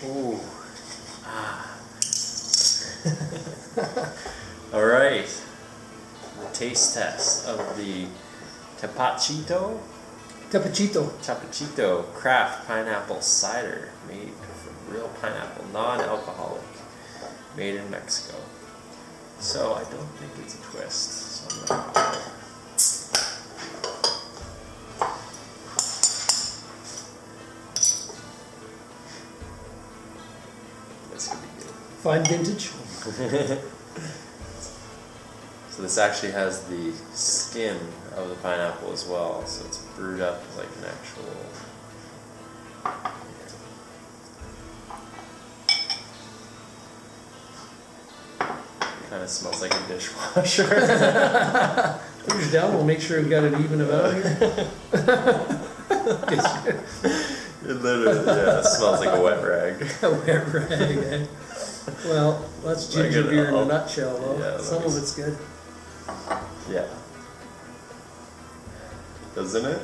Ooh. Ah. All right. The taste test of the Tepachito craft pineapple cider made from real pineapple, non-alcoholic, made in Mexico. So I don't think it's a twist. So I'm gonna this could be good. Fine vintage. So this actually has the skin of the pineapple as well, so it's brewed up like an actual. It kind of smells like a dishwasher. Put yours down. We'll make sure we got it even about here. It literally, yeah, it smells like a wet rag. A wet rag. Eh? Well, that's ginger beer in a nutshell, though. Yeah, some of it's good. Yeah. Doesn't it?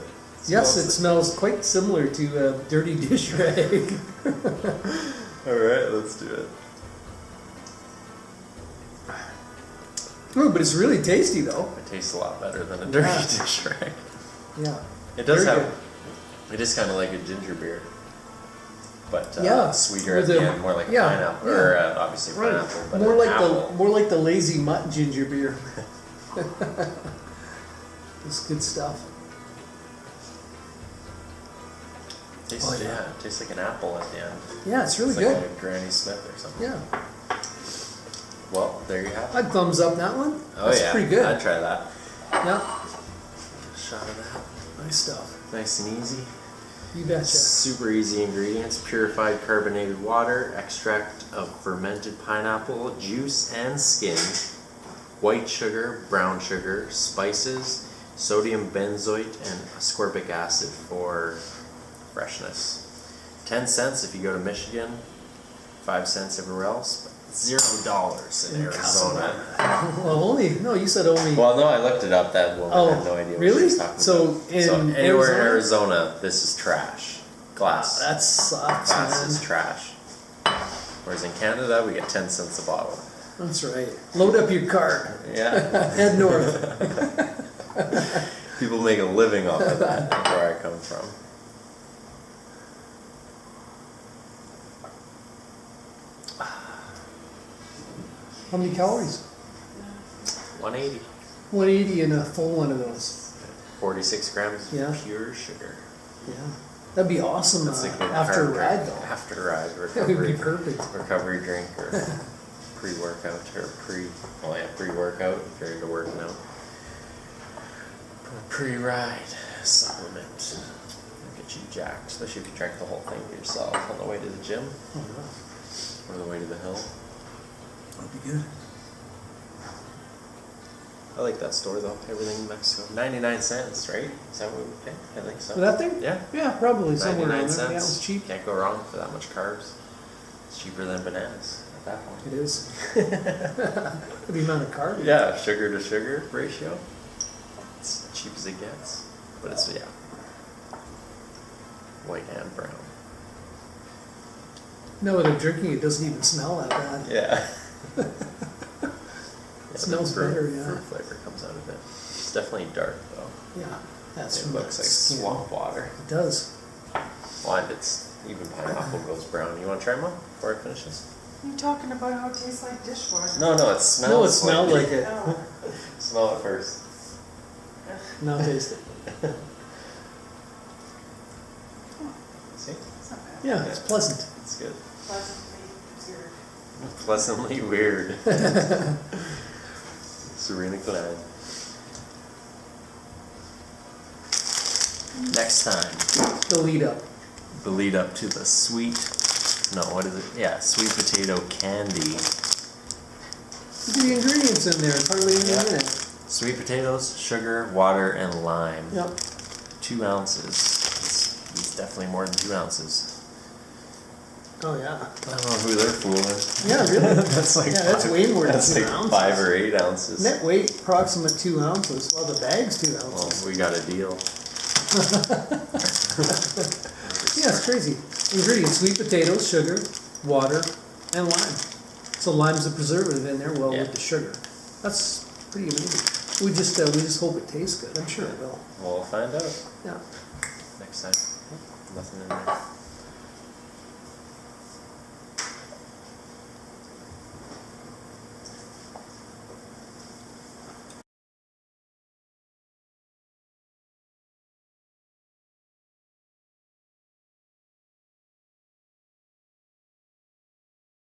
Yes, it smells quite similar to a dirty dish rag. Alright, let's do it. Oh, but it's really tasty, though. It tastes a lot better than a dirty dish rag. Yeah. It does Very have, it is kind of like a ginger beer. But sweeter With at the end, more like a pineapple, or obviously pineapple, but more like apple. more like the lazy mutt ginger beer. It's good stuff. Tastes, it tastes like an apple at the end. Yeah, it's really it's good. Like a Granny Smith or something. Yeah. Well, there you have it. I'd thumbs up that one. Oh That's yeah, pretty good. I'd try that. Yeah. Shot of that. Nice stuff. Nice and easy. You betcha. Super easy ingredients: purified carbonated water, extract of fermented pineapple, juice and skin, white sugar, brown sugar, spices, sodium benzoate, and ascorbic acid for freshness. 10 cents if you go to Michigan, 5 cents everywhere else, but $0 in Arizona. Well, you said only. Well, no, I looked it up. That woman had no idea what she was talking about. Anywhere in Arizona, this is trash. Glass. That sucks, Glass man. is trash. Whereas in Canada, we get 10 cents a bottle. That's right. Load up your cart. Yeah. Head north. People make a living off of that, where I come from. How many calories? 180. 180 in a full one of those. 46 grams Yeah. of pure sugar. Yeah. That'd be awesome That's a good after a carb ride, though. After a ride, That would be recovery, perfect. recovery drink or pre-workout or pre-workout if you're into working out. Pre-ride supplement. It'll get you jacked, especially if you drank the whole thing yourself on the way to the gym or the way to the hill. That'd be good. I like that store though. Everything in Mexico. 99 cents, right? Is that what we pay? I think so. For that thing? Yeah. Yeah, probably somewhere 99 around there. cents. Yeah, it was cheap. Can't go wrong for that much carbs. It's cheaper than bananas at that point. It is. The amount of carbs. Yeah, sugar to sugar ratio. It's as cheap as it gets. But it's, white and brown. No, when I'm drinking, it doesn't even smell that bad. Yeah. It smells better, yeah. Fruit flavor comes out of it. It's definitely dark though. Yeah, that's It looks like swamp water. It does. Well, and it's even pineapple goes brown. You want to try one before I finish this? Are you talking about how it tastes like dishwater? No, it smells. No, it smelled like it. Oh. Smell it first. Now taste it. See? It's not bad. Yeah, it's pleasant. It's good. Pleasantly weird. Pleasantly weird. Serena Glenn. Next time. The lead up. The lead up to the sweet. No, what is it? Yeah, sweet potato candy. Look at the ingredients in there. Hardly even in it. Sweet potatoes, sugar, water, and lime. Yep. 2 ounces. It's definitely more than 2 ounces. Oh yeah. I don't know who they're fooling. Yeah, really. That's like that's way more than that's 2 like ounces. 5 or 8 ounces. Net weight approximate 2 ounces. Well, the bag's 2 Well, ounces. we got a deal. Yeah, it's crazy. Ingredients: sweet potatoes, sugar, water, and lime. So lime's a preservative in there, well, Yeah. with the sugar. That's pretty amazing. We just hope it tastes good. I'm sure it will. We'll find out Yeah. next time. Nothing in there.